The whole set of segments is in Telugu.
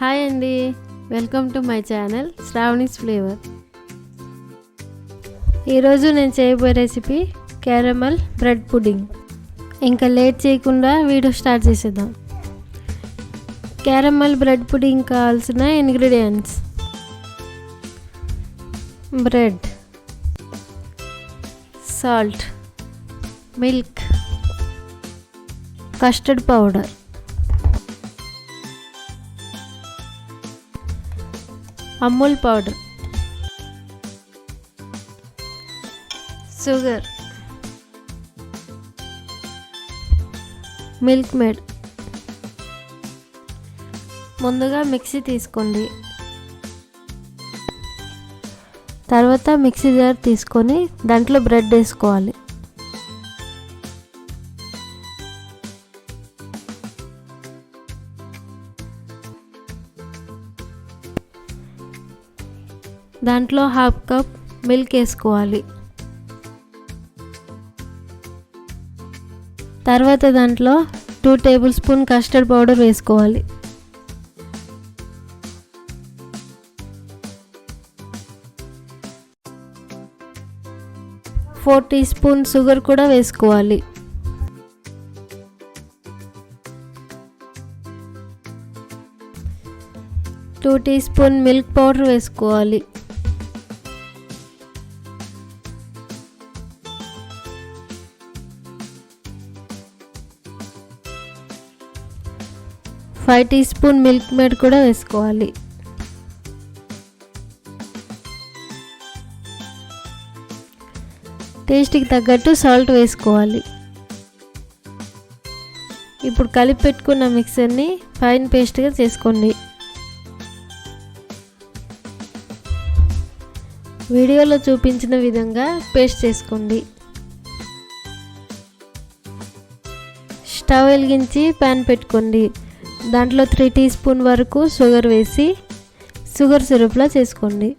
హాయ్ అండి, welcome to my channel Sravani's flavour. ఈరోజు నేను చేయబోయే రెసిపీ క్యారమల్ బ్రెడ్ పుడ్డింగ్. ఇంకా లేట్ చేయకుండా వీడియో స్టార్ట్ చేసేద్దాం. క్యారమల్ బ్రెడ్ పుడ్డింగ్ కావాల్సిన ingredients: bread, salt, milk, custard powder, Amul powder, sugar, milk made. ముందుగా మిక్సీ తీసుకోండి. తర్వాత మిక్సీ జార్ తీసుకొని దాంట్లో బ్రెడ్ వేసుకోవాలి. దాంట్లో హాఫ్ కప్ మిల్క్ వేసుకోవాలి. తర్వాత దాంట్లో 2 టేబుల్ స్పూన్ కస్టర్డ్ పౌడర్ వేసుకోవాలి. ఫోర్ టీ స్పూన్ షుగర్ కూడా వేసుకోవాలి. Two teaspoon milk powder వేసుకోవాలి. 5 టీ స్పూన్ మిల్క్ మేడ్ కూడా వేసుకోవాలి. టేస్ట్కి తగ్గట్టు సాల్ట్ వేసుకోవాలి. ఇప్పుడు కలిపి పెట్టుకున్న మిక్సర్ని ఫైన్ పేస్ట్గా చేసుకోండి. వీడియోలో చూపించిన విధంగా పేస్ట్ చేసుకోండి. స్టవ్ వెలిగించి ప్యాన్ పెట్టుకోండి. దాంట్లో 3 టీ స్పూన్ వరకు షుగర్ వేసి షుగర్ సిరప్లా చేసుకోండి.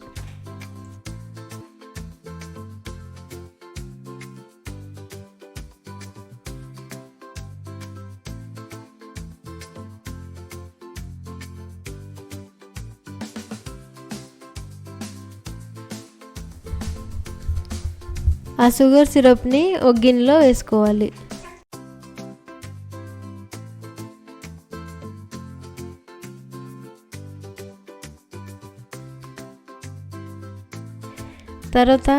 ఆ షుగర్ సిరప్ని ఒక గిన్నెలో వేసుకోవాలి. తర్వాత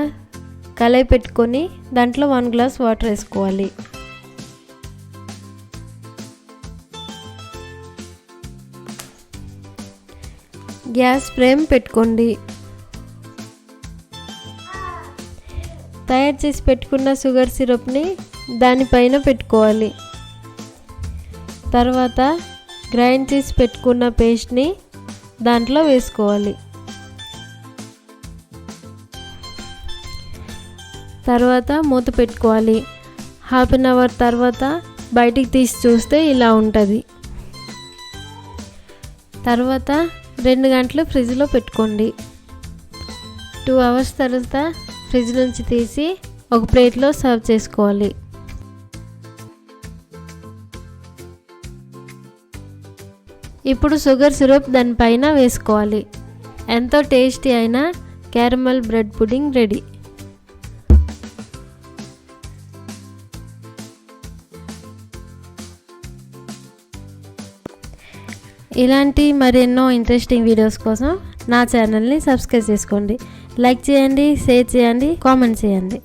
కళాయి పెట్టుకొని దాంట్లో 1 గ్లాస్ వాటర్ వేసుకోవాలి. గ్యాస్ ఫ్లేమ్ పెట్టుకోండి. తయారు చేసి పెట్టుకున్న షుగర్ సిరప్ని దానిపైన పెట్టుకోవాలి. తర్వాత గ్రైండ్ చేసి పెట్టుకున్న పేస్ట్ని దాంట్లో వేసుకోవాలి. తర్వాత మూత పెట్టుకోవాలి. హాఫ్ అన్ అవర్ తర్వాత బయటికి తీసి చూస్తే ఇలా ఉంటుంది. తర్వాత 2 గంటలు ఫ్రిడ్జ్లో పెట్టుకోండి. 2 అవర్స్ తర్వాత ఫ్రిడ్జ్ నుంచి తీసి ఒక ప్లేట్లో సర్వ్ చేసుకోవాలి. ఇప్పుడు షుగర్ సిరప్ దానిపైన వేసుకోవాలి. ఎంతో టేస్టీ అయిన క్యారమల్ బ్రెడ్ పుడ్డింగ్ రెడీ. ఇలాంటి మరెన్నో ఇంట్రెస్టింగ్ వీడియోస్ కోసం నా ఛానల్ని సబ్స్క్రైబ్ చేసుకోండి. లైక్ చేయండి, షేర్ చేయండి, కామెంట్ చేయండి.